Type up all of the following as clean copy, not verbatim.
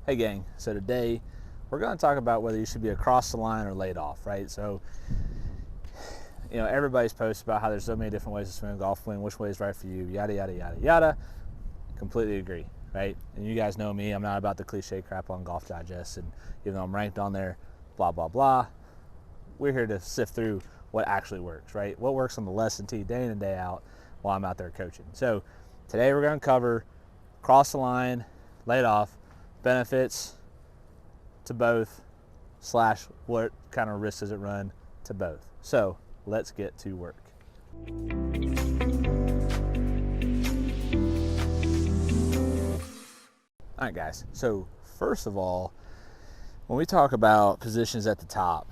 Hey gang, so today we're going to talk about whether you should be across the line or laid off, right? So, everybody's posted about how there's so many different ways to swing a golf swing, which way is right for you, yada, yada, yada, yada. Completely agree, right? And you guys know me, I'm not about the cliche crap on Golf Digest, and even though I'm ranked on there, blah, blah, blah. We're here to sift through what actually works, right? What works on the lesson tee day in and day out while I'm out there coaching. So today we're going to cover cross the line, laid off, benefits to both, / what kind of risk does it run to both. So let's get to work. All right, guys. So first of all, when we talk about positions at the top,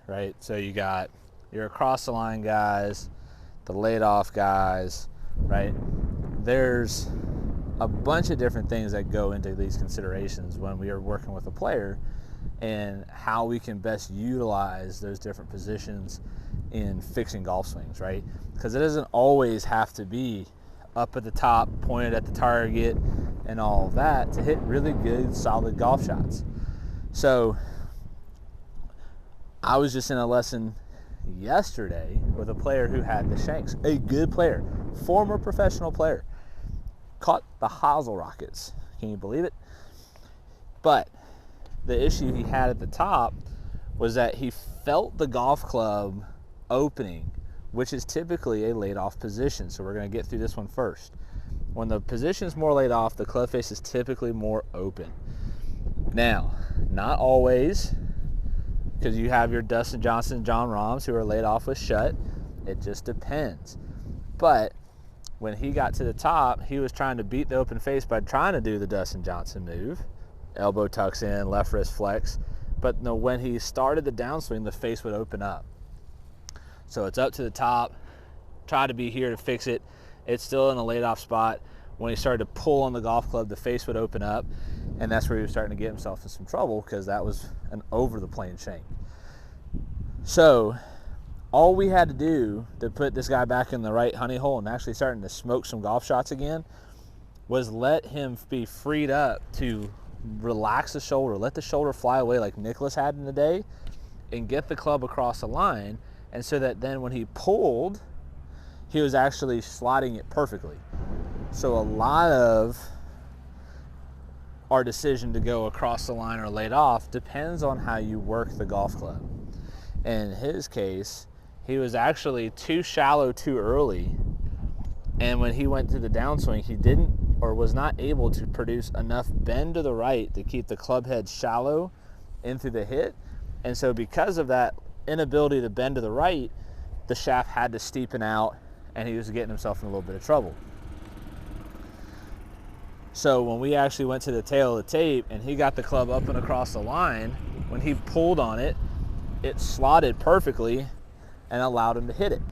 right? So you got your across the line guys, the laid off guys, right? There's a bunch of different things that go into these considerations when we are working with a player and how we can best utilize those different positions in fixing golf swings, right? Because it doesn't always have to be up at the top, pointed at the target and all of that to hit really good, solid golf shots. So I was just in a lesson yesterday with a player who had the shanks, a good player, former professional player, caught the hosel rockets. Can you believe it? But the issue he had at the top was that he felt the golf club opening, which is typically a laid off position. So we're going to get through this one first. When the position is more laid off, the club face is typically more open. Now, not always, because you have your Dustin Johnson, John Rahms who are laid off with shut. It just depends. But when he got to the top, he was trying to beat the open face by trying to do the Dustin Johnson move. Elbow tucks in, left wrist flex. But no, when he started the downswing, the face would open up. So it's up to the top. Try to be here to fix it. It's still in a laid off spot. When he started to pull on the golf club, the face would open up. And that's where he was starting to get himself in some trouble because that was an over the plane shank. So all we had to do to put this guy back in the right honey hole and actually starting to smoke some golf shots again was let him be freed up to relax the shoulder, let the shoulder fly away like Nicholas had in the day, and get the club across the line. And so that then when he pulled, he was actually sliding it perfectly. So a lot of our decision to go across the line or laid off depends on how you work the golf club. In his case, he was actually too shallow too early, and when he went to the downswing, he didn't or was not able to produce enough bend to the right to keep the club head shallow into the hit. And so because of that inability to bend to the right, the shaft had to steepen out and he was getting himself in a little bit of trouble. So when we actually went to the tail of the tape and he got the club up and across the line, when he pulled on it, it slotted perfectly and allowed him to hit it.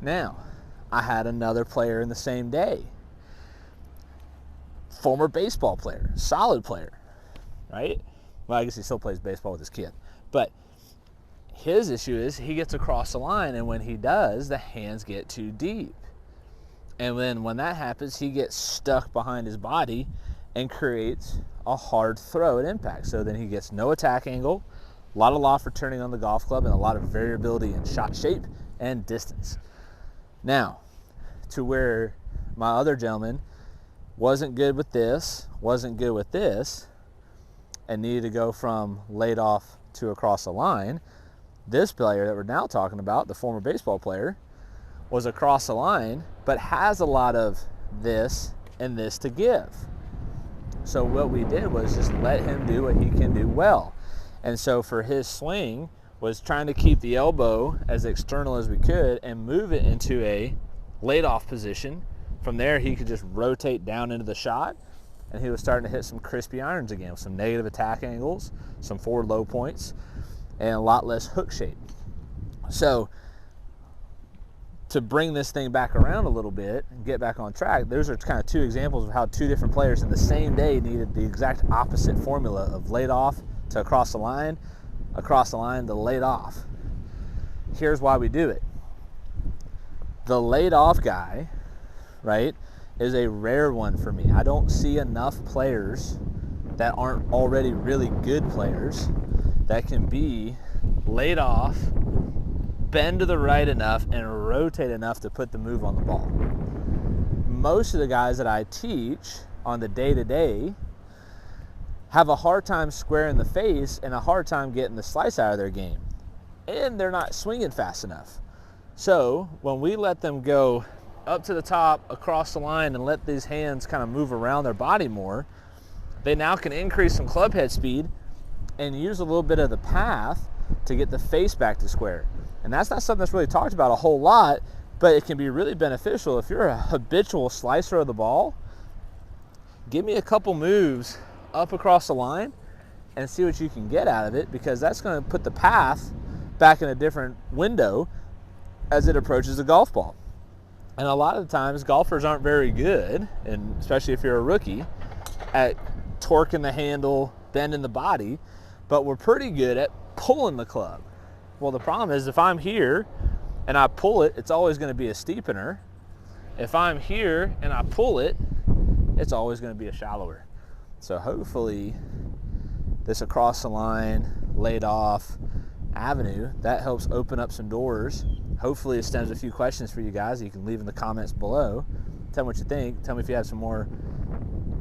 Now, I had another player in the same day. Former baseball player, solid player, right? Well, I guess he still plays baseball with his kid. But his issue is he gets across the line, and when he does, the hands get too deep. And then when that happens, he gets stuck behind his body and creates a hard throw at impact. So then he gets no attack angle, a lot of loft returning on the golf club, and a lot of variability in shot shape and distance. Now, to where my other gentleman wasn't good with this, and needed to go from laid off to across the line, this player that we're now talking about, the former baseball player, was across the line, but has a lot of this and this to give. So what we did was just let him do what he can do well. And so for his swing was trying to keep the elbow as external as we could and move it into a laid off position. From there, he could just rotate down into the shot, and he was starting to hit some crispy irons again with some negative attack angles, some forward low points, and a lot less hook shape. So to bring this thing back around a little bit and get back on track, those are kind of two examples of how two different players in the same day needed the exact opposite formula of laid off to across the line to laid off. Here's why we do it. The laid off guy, right, is a rare one for me. I don't see enough players that aren't already really good players that can be laid off, bend to the right enough, and rotate enough to put the move on the ball. Most of the guys that I teach on the day-to-day have a hard time squaring the face and a hard time getting the slice out of their game. And they're not swinging fast enough. So when we let them go up to the top, across the line, and let these hands kind of move around their body more, they now can increase some club head speed and use a little bit of the path to get the face back to square. And that's not something that's really talked about a whole lot, but it can be really beneficial. If you're a habitual slicer of the ball, give me a couple moves up across the line and see what you can get out of it, because that's going to put the path back in a different window as it approaches the golf ball. And a lot of the times golfers aren't very good, and especially if you're a rookie, at torquing the handle, bending the body, but we're pretty good at pulling the club. Well, the problem is if I'm here and I pull it, it's always going to be a steepener. If I'm here and I pull it, it's always going to be a shallower. So hopefully this across the line, laid off avenue, that helps open up some doors. Hopefully it stems a few questions for you guys that you can leave in the comments below. Tell me what you think. Tell me if you have some more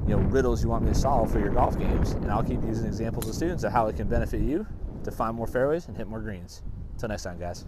riddles you want me to solve for your golf games, and I'll keep using examples of students of how it can benefit you to find more fairways and hit more greens. Until next time, guys.